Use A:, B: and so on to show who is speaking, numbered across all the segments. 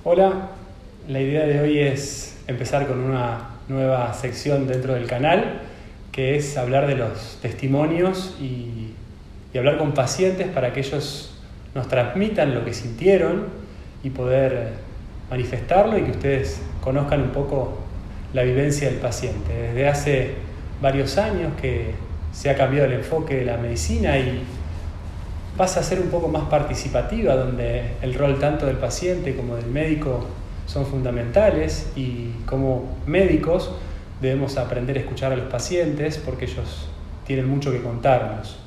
A: Hola, la idea de hoy es empezar con una nueva sección dentro del canal, que es hablar de los testimonios y hablar con pacientes para que ellos nos transmitan lo que sintieron y poder manifestarlo y que ustedes conozcan un poco la vivencia del paciente. Desde hace varios años que se ha cambiado el enfoque de la medicina y pasa a ser un poco más participativa, donde el rol tanto del paciente como del médico son fundamentales y como médicos debemos aprender a escuchar a los pacientes porque ellos tienen mucho que contarnos.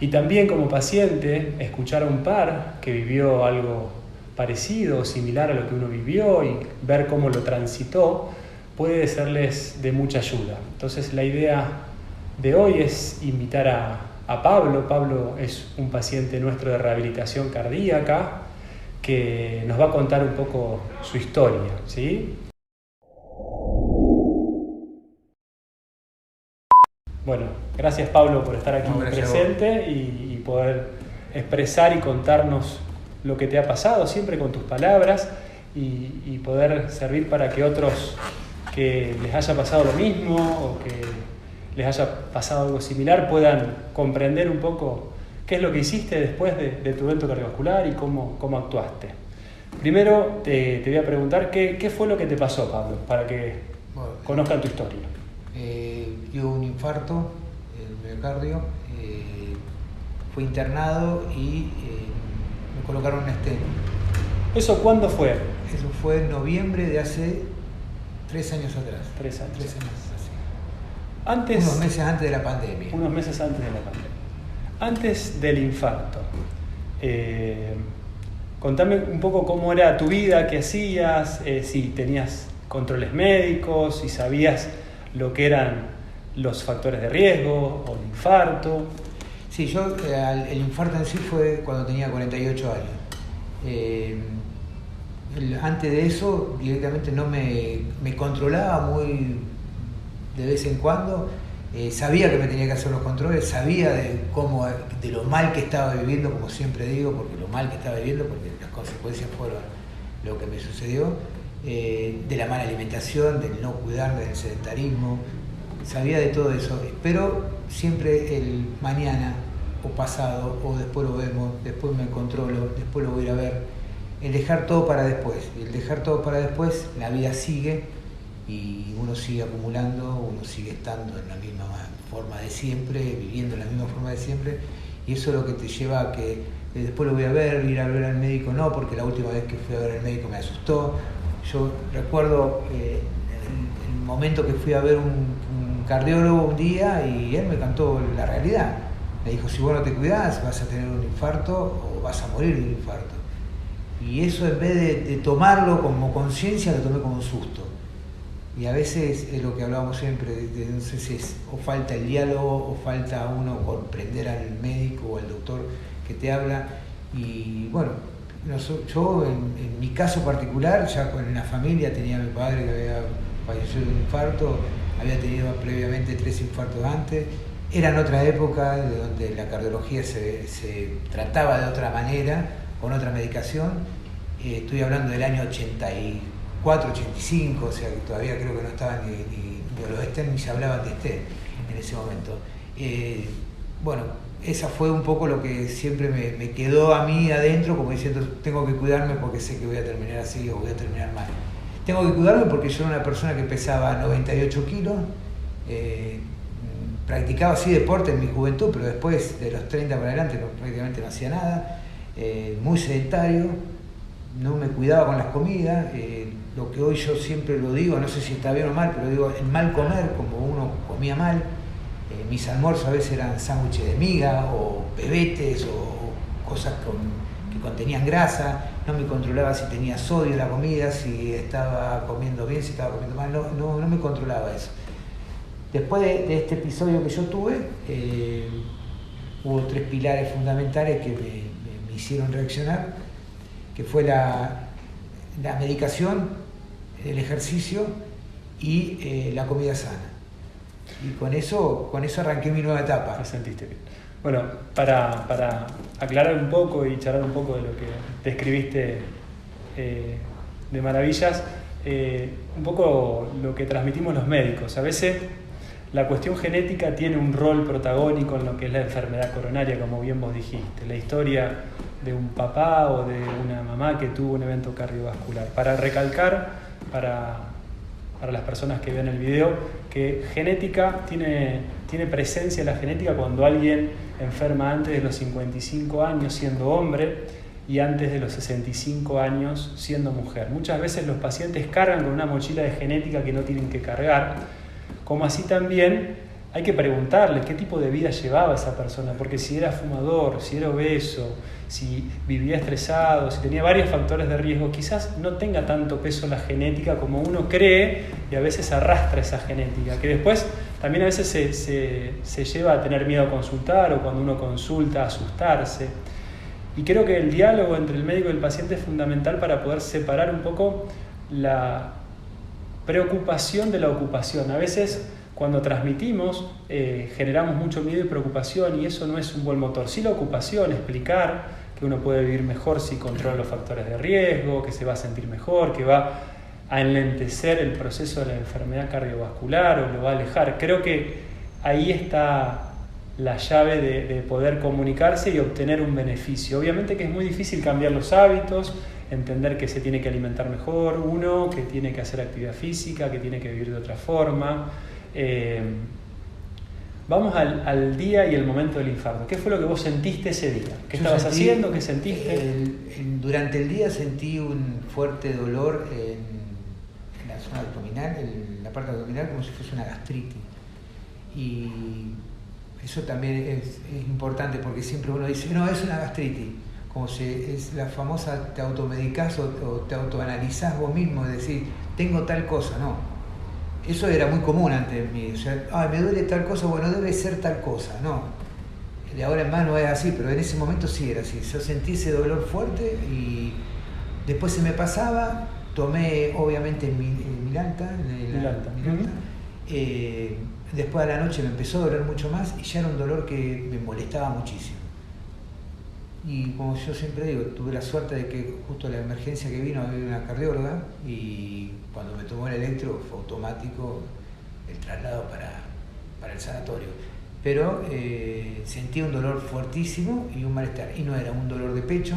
A: Y también como paciente, escuchar a un par que vivió algo parecido o similar a lo que uno vivió y ver cómo lo transitó puede serles de mucha ayuda. Entonces la idea de hoy es invitar a Pablo. Pablo es un paciente nuestro de rehabilitación cardíaca que nos va a contar un poco su historia, ¿sí? Bueno, gracias Pablo por estar aquí presente y poder expresar y contarnos lo que te ha pasado, siempre con tus palabras y poder servir para que otros que les haya pasado lo mismo o que les haya pasado algo similar puedan comprender un poco qué es lo que hiciste después de tu evento cardiovascular y cómo actuaste. Primero te voy a preguntar qué fue lo que te pasó, Pablo, para que conozcan tu historia.
B: Dio un infarto en el miocardio, fue internado y me colocaron un stent.
A: ¿Eso cuándo fue?
B: Eso fue en noviembre de hace 3 años atrás.
A: 3 años.
B: 3 años
A: atrás.
B: Unos meses antes de la pandemia.
A: Unos meses antes de la pandemia. Antes del infarto, contame un poco cómo era tu vida, qué hacías, si tenías controles médicos, si sabías lo que eran los factores de riesgo o el infarto.
B: Sí, yo el infarto en sí fue cuando tenía 48 años. Antes de eso directamente no me controlaba muy de vez en cuando. Sabía que me tenía que hacer los controles, sabía de lo mal que estaba viviendo, como siempre digo, porque las consecuencias fueron lo que me sucedió, de la mala alimentación, del no cuidarme, del sedentarismo, sabía de todo eso, pero siempre el mañana o pasado o después lo vemos, después me controlo, después lo voy a ir a ver, el dejar todo para después, y el dejar todo para después, la vida sigue y uno sigue acumulando, uno sigue estando en la misma forma de siempre, viviendo en la misma forma de siempre, y eso es lo que te lleva a que después lo voy a ver, ir a ver al médico no, porque la última vez que fui a ver al médico me asustó. Yo recuerdo el momento que fui a ver un cardiólogo un día y él me contó la realidad. Me dijo, si vos no te cuidás vas a tener un infarto o vas a morir de un infarto. Y eso en vez de tomarlo como conciencia, lo tomé como un susto. Y a veces es lo que hablábamos siempre, no sé si es o falta el diálogo o falta uno comprender al médico o al doctor que te habla. Y bueno, yo en mi caso particular, ya en la familia tenía a mi padre que había fallecido de un infarto, había tenido previamente 3 infartos antes. Era en otra época donde la cardiología se trataba de otra manera, con otra medicación. Estoy hablando del año 84, 85, o sea que todavía creo que no estaban ni los stents ni se hablaban de stent en ese momento. Bueno, esa fue un poco lo que siempre me quedó a mí adentro, como diciendo, tengo que cuidarme porque sé que voy a terminar así o voy a terminar mal. Tengo que cuidarme porque yo era una persona que pesaba 98 kilos, practicaba así deporte en mi juventud, pero después de los 30 para adelante prácticamente no hacía nada, muy sedentario, no me cuidaba con las comidas, lo que hoy yo siempre lo digo, no sé si está bien o mal, pero digo, el mal comer, como uno comía mal. Mis almuerzos a veces eran sándwiches de miga o pebetes o cosas que contenían grasa, no me controlaba si tenía sodio en la comida, si estaba comiendo bien, si estaba comiendo mal, no me controlaba eso. Después de este episodio que yo tuve, hubo 3 pilares fundamentales que me hicieron reaccionar, que fue la medicación, el ejercicio y la comida sana. Y con eso arranqué mi nueva etapa.
A: Te sentiste bien. Bueno, para aclarar un poco y charlar un poco de lo que describiste de maravillas, un poco lo que transmitimos los médicos. A veces la cuestión genética tiene un rol protagónico en lo que es la enfermedad coronaria, como bien vos dijiste, la historia de un papá o de una mamá que tuvo un evento cardiovascular. Para recalcar, para las personas que ven el video, que genética tiene presencia la genética cuando alguien enferma antes de los 55 años siendo hombre y antes de los 65 años siendo mujer. Muchas veces los pacientes cargan con una mochila de genética que no tienen que cargar, como así también hay que preguntarle qué tipo de vida llevaba esa persona, porque si era fumador, si era obeso, si vivía estresado, si tenía varios factores de riesgo, quizás no tenga tanto peso la genética como uno cree y a veces arrastra esa genética, que después también a veces se lleva a tener miedo a consultar o cuando uno consulta a asustarse. Y creo que el diálogo entre el médico y el paciente es fundamental para poder separar un poco la preocupación de la ocupación. A veces cuando transmitimos generamos mucho miedo y preocupación y eso no es un buen motor. Sí la ocupación, explicar que uno puede vivir mejor si controla los factores de riesgo, que se va a sentir mejor, que va a enlentecer el proceso de la enfermedad cardiovascular o lo va a alejar. Creo que ahí está la llave de poder comunicarse y obtener un beneficio. Obviamente que es muy difícil cambiar los hábitos, entender que se tiene que alimentar mejor uno, que tiene que hacer actividad física, que tiene que vivir de otra forma. Vamos al día y el momento del infarto. ¿Qué fue lo que vos sentiste ese día? ¿Qué estabas haciendo? ¿Qué sentiste?
B: Durante el día sentí un fuerte dolor en la zona abdominal, en la parte abdominal, como si fuese una gastritis. Y eso también es importante porque siempre uno dice, no, es una gastritis. Como si es la famosa, te automedicás o te autoanalizás vos mismo, es decir, tengo tal cosa, no. Eso era muy común antes de mí, o sea, me duele tal cosa, bueno, debe ser tal cosa, no. De ahora en más no es así, pero en ese momento sí era así. Yo sentí ese dolor fuerte y después se me pasaba, tomé obviamente Milanta. Después a la noche me empezó a doler mucho más y ya era un dolor que me molestaba muchísimo. Y como yo siempre digo, tuve la suerte de que justo la emergencia que vino había una cardióloga y cuando me tomó el electro fue automático el traslado para el sanatorio. Pero sentí un dolor fuertísimo y un malestar. Y no era un dolor de pecho,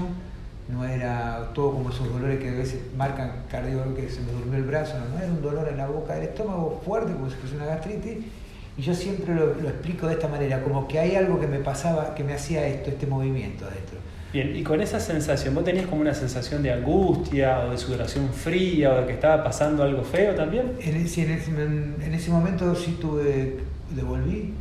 B: no era todo como esos dolores que a veces marcan cardiólogo, que se me durmió el brazo, no, era un dolor en la boca del estómago fuerte, como si fuese una gastritis. Y yo siempre lo explico de esta manera, como que hay algo que me pasaba, que me hacía este movimiento adentro.
A: Bien, y con esa sensación, ¿vos tenías como una sensación de angustia o de sudoración fría o de que estaba pasando algo feo también?
B: En ese momento sí devolví.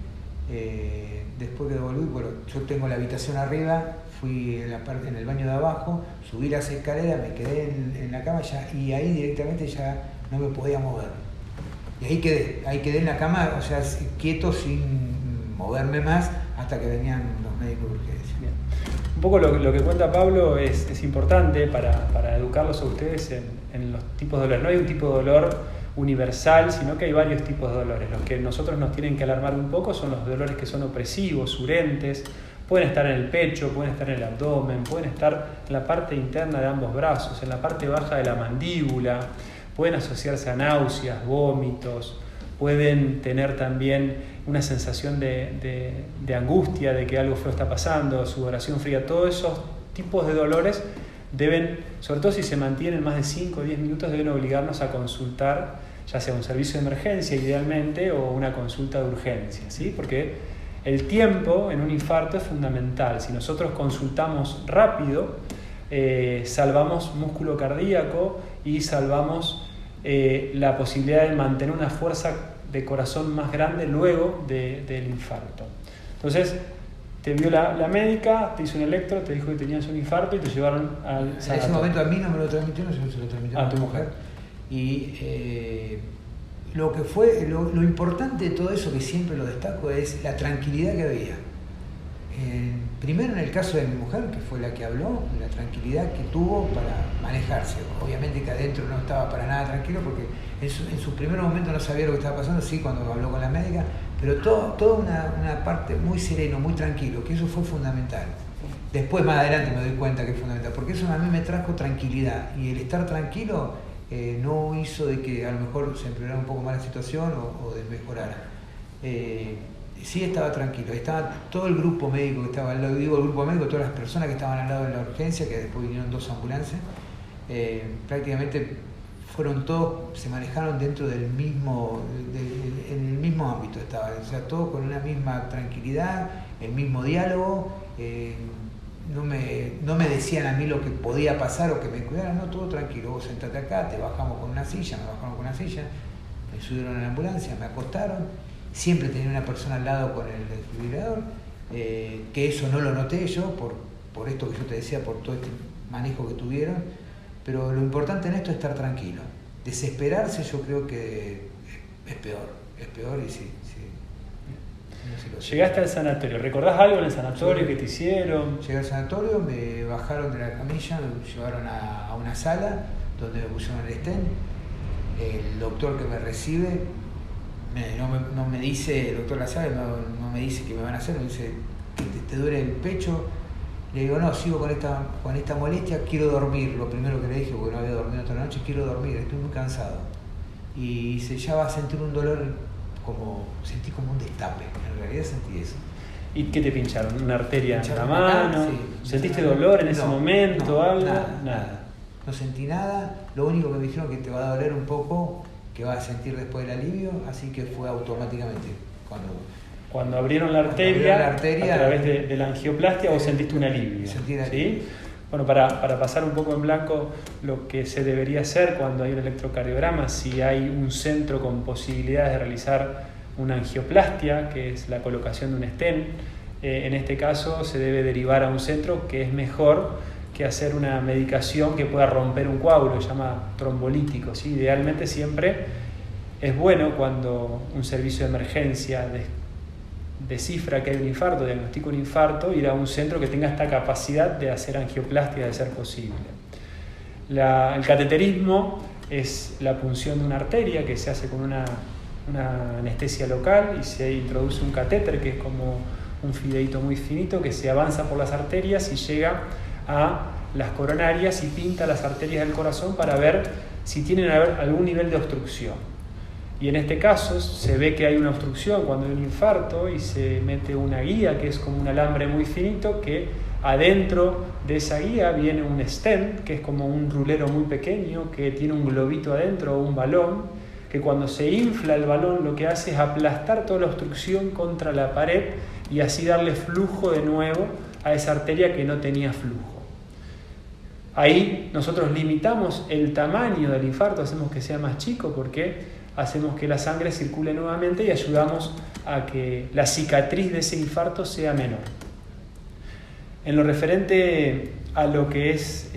B: Después que devolví, bueno, yo tengo la habitación arriba, fui en el baño de abajo, subí las escaleras, me quedé en la cama y ahí directamente ya no me podía mover. Y ahí quedé en la cama, o sea, quieto sin moverme más hasta que venían los médicos de urgencia.
A: Bien. Un poco lo que cuenta Pablo es importante para educarlos a ustedes en los tipos de dolor. No hay un tipo de dolor universal, sino que hay varios tipos de dolores. Los que nosotros nos tienen que alarmar un poco son los dolores que son opresivos, urentes, pueden estar en el pecho, pueden estar en el abdomen, pueden estar en la parte interna de ambos brazos, en la parte baja de la mandíbula, pueden asociarse a náuseas, vómitos, pueden tener también una sensación de angustia, de que algo feo está pasando, sudoración fría. Todos esos tipos de dolores deben, sobre todo si se mantienen más de 5 o 10 minutos, deben obligarnos a consultar, ya sea un servicio de emergencia idealmente o una consulta de urgencia, ¿sí? Porque el tiempo en un infarto es fundamental. Si nosotros consultamos rápido, salvamos músculo cardíaco y salvamos la posibilidad de mantener una fuerza de corazón más grande luego del infarto. Entonces, te vio la médica, te hizo un electro, te dijo que tenías un infarto y te llevaron al sanatorio.
B: En ese momento a mí no me lo transmitieron, sino se lo transmitieron
A: a tu mujer.
B: Y lo que fue, lo importante de todo eso, que siempre lo destaco, es la tranquilidad que había. Primero en el caso de mi mujer, que fue la que habló, la tranquilidad que tuvo para manejarse. Obviamente que adentro no estaba para nada tranquilo porque en su primer momento no sabía lo que estaba pasando, sí, cuando habló con la médica, pero toda una parte muy sereno, muy tranquilo, que eso fue fundamental. Después, más adelante, me doy cuenta que es fundamental, porque eso a mí me trajo tranquilidad, y el estar tranquilo no hizo de que a lo mejor se empeorara un poco más la situación o desmejorara. Sí estaba tranquilo, estaba todo el grupo médico que estaba al lado, digo el grupo médico, todas las personas que estaban al lado de la urgencia, que después vinieron 2 ambulancias, prácticamente fueron todos, se manejaron dentro del mismo, en el mismo ámbito estaban, o sea, todos con una misma tranquilidad, el mismo diálogo, no me decían a mí lo que podía pasar o que me cuidaran, no, todo tranquilo, vos sentate acá, te bajamos con una silla, me bajaron con una silla, me subieron a la ambulancia, me acostaron. Siempre tenía una persona al lado con el desfibrilador, que eso no lo noté yo, por esto que yo te decía, por todo este manejo que tuvieron, pero lo importante en esto es estar tranquilo. Desesperarse yo creo que es peor y sí. No sé.
A: Llegaste al sanatorio, ¿recordás algo en el sanatorio que te hicieron?
B: Llegué al sanatorio, me bajaron de la camilla, me llevaron a una sala donde me pusieron el stent. El doctor que me recibe no me dice, el doctor Lazare no me dice qué me van a hacer, me dice, ¿te duele el pecho? Le digo, no, sigo con esta molestia, quiero dormir, lo primero que le dije, porque no había dormido toda la noche, quiero dormir, estoy muy cansado. Y dice, ya va a sentir un dolor, sentí como un destape, en realidad sentí eso.
A: ¿Y qué te pincharon? ¿Una arteria en la mano?
B: Acá, sí.
A: ¿Sentiste dolor en ese momento? ¿Algo?
B: Nada. No sentí nada, lo único que me dijeron que te va a doler un poco, que vas a sentir después el alivio, así que fue automáticamente.
A: Cuando abrieron la arteria a través de la angioplastia, vos sentiste un alivio.
B: Sentí el alivio.
A: ¿Sí? Bueno, para pasar un poco en blanco lo que se debería hacer cuando hay un electrocardiograma, si hay un centro con posibilidades de realizar una angioplastia, que es la colocación de un stent, en este caso se debe derivar a un centro que es mejor que hacer una medicación que pueda romper un coágulo, se llama trombolítico, ¿sí? Idealmente siempre es bueno cuando un servicio de emergencia descifra que hay un infarto, diagnostica un infarto, ir a un centro que tenga esta capacidad de hacer angioplastia de ser posible. El cateterismo es la punción de una arteria que se hace con una anestesia local y se introduce un catéter que es como un fideíto muy finito que se avanza por las arterias y llega a las coronarias y pinta las arterias del corazón para ver si tienen algún nivel de obstrucción. Y en este caso se ve que hay una obstrucción cuando hay un infarto y se mete una guía que es como un alambre muy finito que adentro de esa guía viene un stent que es como un rulero muy pequeño que tiene un globito adentro o un balón que cuando se infla el balón lo que hace es aplastar toda la obstrucción contra la pared y así darle flujo de nuevo a esa arteria que no tenía flujo. Ahí nosotros limitamos el tamaño del infarto, hacemos que sea más chico porque hacemos que la sangre circule nuevamente y ayudamos a que la cicatriz de ese infarto sea menor. En lo referente a lo que es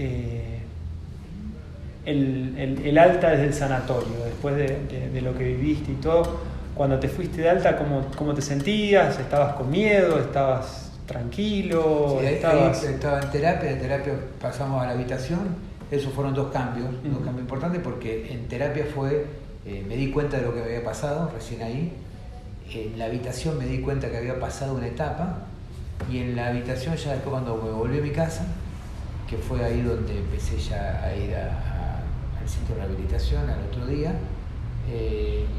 A: el alta desde el sanatorio, después de lo que viviste y todo, cuando te fuiste de alta, ¿cómo te sentías? ¿Estabas con miedo? ¿Estabas tranquilo?
B: Sí, estaba en terapia pasamos a la habitación, esos fueron dos cambios importantes porque en terapia me di cuenta de lo que me había pasado recién ahí, en la habitación me di cuenta que había pasado una etapa y en la habitación ya después cuando me volví a mi casa, que fue ahí donde empecé ya a ir al centro de rehabilitación al otro día,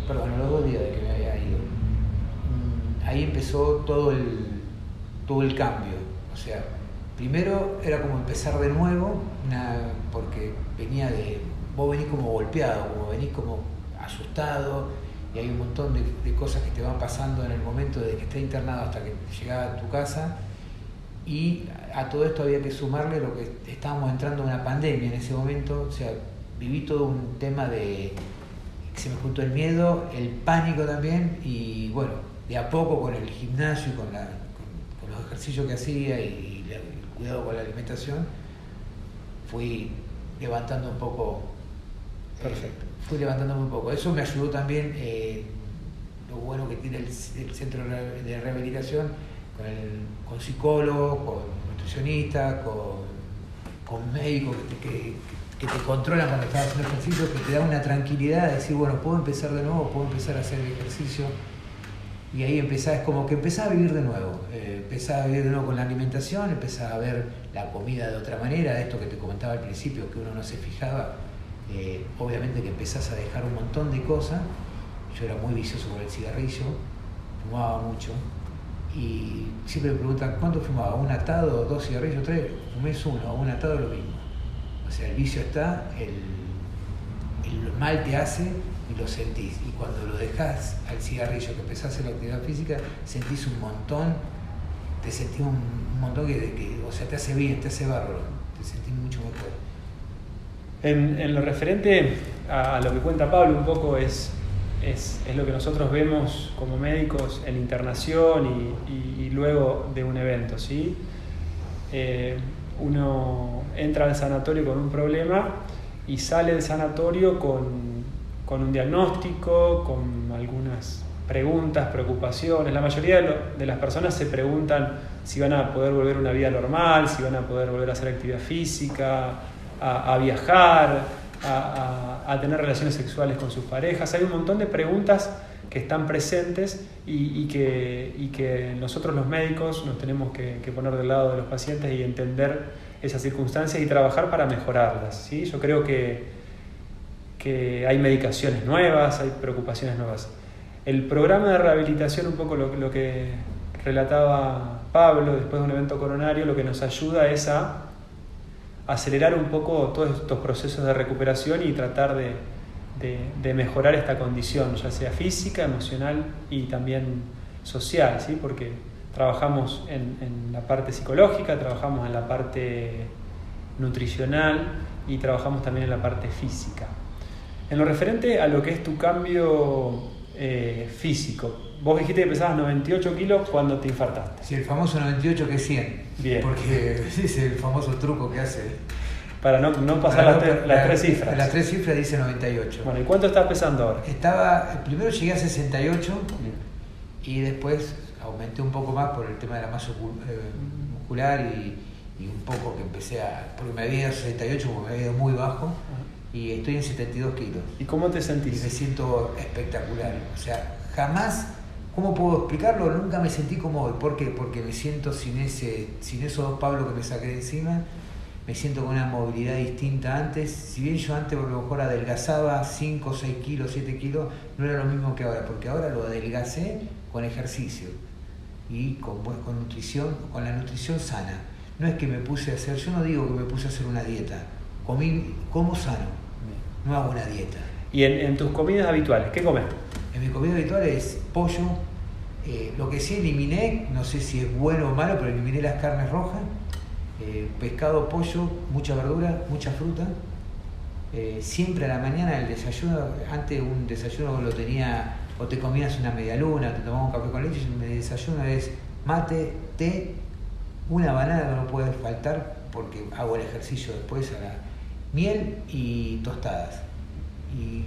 B: a los 2 días de que me había ido, ahí empezó todo el cambio, o sea, primero era como empezar de nuevo, porque vos venís como golpeado, como venís como asustado y hay un montón de cosas que te van pasando en el momento de que estés internado hasta que llegás a tu casa y a todo esto había que sumarle lo que estábamos entrando en una pandemia en ese momento, o sea, viví todo un tema de que se me juntó el miedo, el pánico también y bueno, de a poco con el gimnasio y con los ejercicios que hacía y el cuidado con la alimentación fui levantando un poco.
A: Perfecto.
B: Fui levantándome un poco. Eso me ayudó también, lo bueno que tiene el centro de rehabilitación, con psicólogos, con nutricionistas, con médicos que te controlan cuando estás haciendo ejercicio, que te da una tranquilidad de decir, bueno, puedo empezar de nuevo, puedo empezar a hacer el ejercicio. Y ahí es como que empezás a vivir de nuevo. Empezás a vivir de nuevo con la alimentación, empezás a ver la comida de otra manera, esto que te comentaba al principio, que uno no se fijaba. Obviamente que empezás a dejar un montón de cosas. Yo era muy vicioso por el cigarrillo, fumaba mucho. Y siempre me preguntan, ¿cuánto fumaba? ¿Un atado, 2 cigarrillos, 3? Fumés uno, un atado lo mismo. O sea, el vicio está, el mal te hace y lo sentís. Y cuando lo dejás al cigarrillo, que empezás a hacer la actividad física, sentís un montón, te sentís un montón o sea, te hace bien, te hace bárbaro, te sentís mucho mejor.
A: En lo referente a lo que cuenta Pablo un poco es lo que nosotros vemos como médicos en internación y luego de un evento, ¿sí? Uno entra al sanatorio con un problema y sale del sanatorio con un diagnóstico, con algunas preguntas, preocupaciones. La mayoría de las personas se preguntan si van a poder volver a una vida normal, si van a poder volver a hacer actividad física, a viajar, a tener relaciones sexuales con sus parejas. Hay un montón de preguntas que están presentes y que nosotros los médicos nos tenemos que poner del lado de los pacientes y entender esas circunstancias y trabajar para mejorarlas, ¿sí? Yo creo que hay medicaciones nuevas, hay preocupaciones nuevas. El programa de rehabilitación, un poco lo que relataba Pablo después de un evento coronario, lo que nos ayuda es a acelerar un poco todos estos procesos de recuperación y tratar de mejorar esta condición, ya sea física, emocional y también social, ¿sí? Porque trabajamos en la parte psicológica, trabajamos en la parte nutricional y trabajamos también en la parte física. En lo referente a lo que es tu cambio físico, vos dijiste que pesabas 98 kilos cuando te infartaste.
B: Sí, el famoso 98 que es 100.
A: Bien.
B: Porque es el famoso truco que hace.
A: Para no pasar las 3 cifras.
B: Las 3 cifras dice 98.
A: Bueno, ¿y cuánto estás pesando ahora?
B: Primero llegué a 68 y después aumenté un poco más por el tema de la masa muscular y un poco que porque me había ido a 68, porque me había ido muy bajo. Y estoy en 72 kilos.
A: ¿Y cómo te sentís?
B: Y me siento espectacular. O sea, jamás, ¿cómo puedo explicarlo? Nunca me sentí como hoy. ¿Por qué? Porque me siento sin esos 2 Pablos que me saqué de encima. Me siento con una movilidad distinta antes. Si bien yo antes por lo mejor adelgazaba 5, 6 kilos, 7 kilos, no era lo mismo que ahora. Porque ahora lo adelgacé con ejercicio y con nutrición, con la nutrición sana. No es que me puse a hacer, yo no digo que me puse a hacer una dieta. Como sano. No hago una dieta.
A: ¿Y en tus comidas habituales, qué comes?
B: En mi comida habitual es pollo. Lo que sí eliminé, no sé si es bueno o malo, pero eliminé las carnes rojas. Pescado, pollo, mucha verdura, mucha fruta. Siempre a la mañana el desayuno, antes un desayuno lo tenía, o te comías una media luna, te tomabas un café con leche, y mi desayuno es mate, té, una banana que no puede faltar porque hago el ejercicio después, miel y tostadas. Y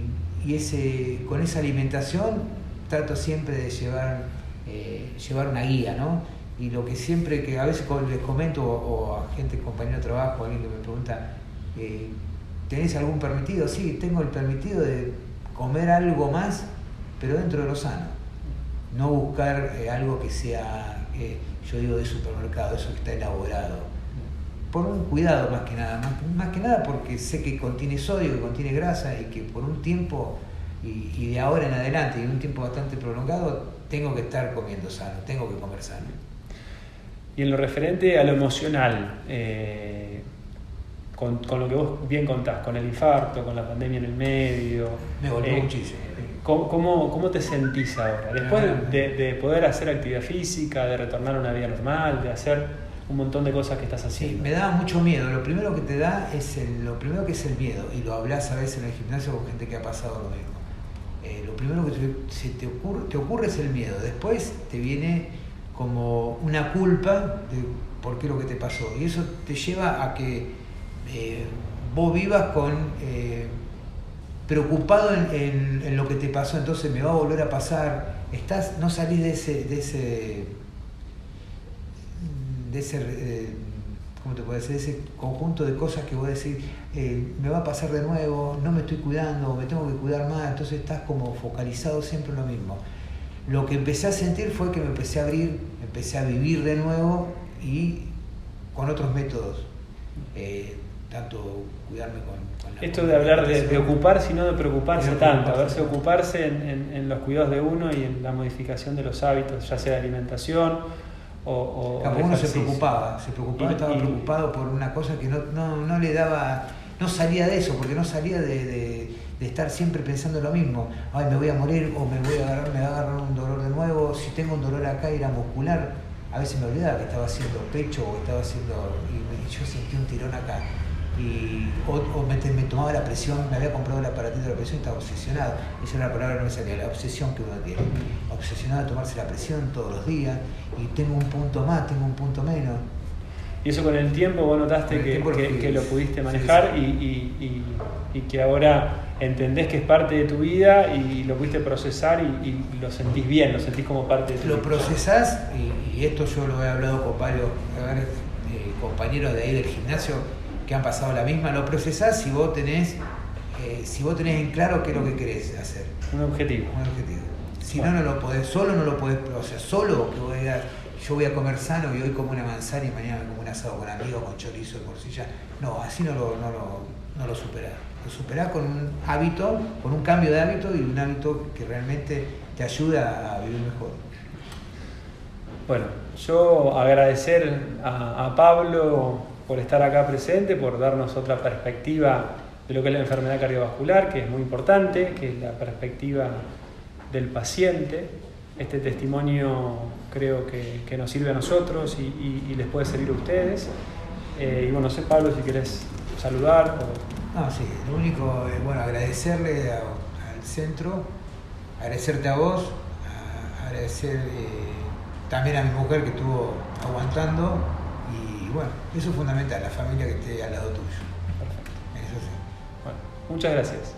B: con esa alimentación trato siempre de llevar una guía, ¿no? Y lo que siempre, que a veces les comento o a gente, compañero de trabajo, alguien que me pregunta, ¿tenés algún permitido? Sí, tengo el permitido de comer algo más, pero dentro de lo sano. No buscar algo que sea, yo digo, de supermercado, eso que está elaborado. Por un cuidado más que nada porque sé que contiene sodio, que contiene grasa y que por un tiempo y de ahora en adelante y un tiempo bastante prolongado tengo que estar comiendo sano, tengo que comer sano.
A: Y en lo referente a lo emocional, con lo que vos bien contás, con el infarto, con la pandemia en el medio,
B: me golpeó muchísimo.
A: ¿Cómo te sentís ahora? Después de poder hacer actividad física, de retornar a una vida normal, de hacer un montón de cosas que estás haciendo.
B: Sí, me daba mucho miedo. Lo primero que te da lo primero que es el miedo, y lo hablas a veces en el gimnasio con gente que ha pasado lo mismo. Lo primero que te ocurre es el miedo. Después te viene como una culpa de por qué lo que te pasó. Y eso te lleva a que vos vivas preocupado en lo que te pasó. Entonces me va a volver a pasar. No salís de ese ¿cómo te puedo decir? Ese conjunto de cosas que vos decís, me va a pasar de nuevo, no me estoy cuidando, me tengo que cuidar más, entonces estás como focalizado siempre en lo mismo. Lo que empecé a sentir fue que me empecé a abrir, empecé a vivir de nuevo y con otros métodos. Tanto cuidarme con la
A: esto de hablar de ocuparse y no de preocuparse tanto, a verse ocuparse en los cuidados de uno y en la modificación de los hábitos, ya sea de alimentación o
B: claro, uno se preocupaba, estaba preocupado por una cosa que no le daba, no salía de eso, porque no salía de estar siempre pensando lo mismo. Ay, me voy a morir o me va a agarrar un dolor de nuevo. Si tengo un dolor acá era muscular, a veces me olvidaba que estaba haciendo pecho o estaba haciendo, y yo sentí un tirón acá. O me tomaba la presión, me había comprado el aparatito de la presión y estaba obsesionado. Esa era la palabra que no me salía, la obsesión que uno tiene. Obsesionado de tomarse la presión todos los días, y tengo un punto más, tengo un punto menos.
A: Y eso con el tiempo vos notaste que lo pudiste manejar, sí. Y que ahora entendés que es parte de tu vida y lo pudiste procesar y lo sentís bien, lo sentís como parte de tu vida.
B: Lo procesás, y esto yo lo he hablado con varios compañeros de ahí del gimnasio que han pasado la misma, lo procesás si vos tenés en claro qué es lo que querés hacer.
A: Un objetivo.
B: Si no lo podés, solo no lo podés, o sea, solo que vos digas, yo voy a comer sano y hoy como una manzana y mañana me como un asado con amigos, con chorizo, morcilla. No, así no lo superás. Lo superás con un hábito, con un cambio de hábito y un hábito que realmente te ayuda a vivir mejor.
A: Bueno, yo agradecer a Pablo por estar acá presente, por darnos otra perspectiva de lo que es la enfermedad cardiovascular, que es muy importante, que es la perspectiva del paciente. Este testimonio creo que nos sirve a nosotros y les puede servir a ustedes. Y bueno, no sé, Pablo, si querés saludar o...
B: No, sí, lo único es, bueno, agradecerle al centro, agradecerte a vos, agradecer también a mi mujer que estuvo aguantando, y bueno, eso es fundamental, la familia que esté al lado tuyo.
A: Perfecto.
B: Eso sí.
A: Bueno, muchas gracias.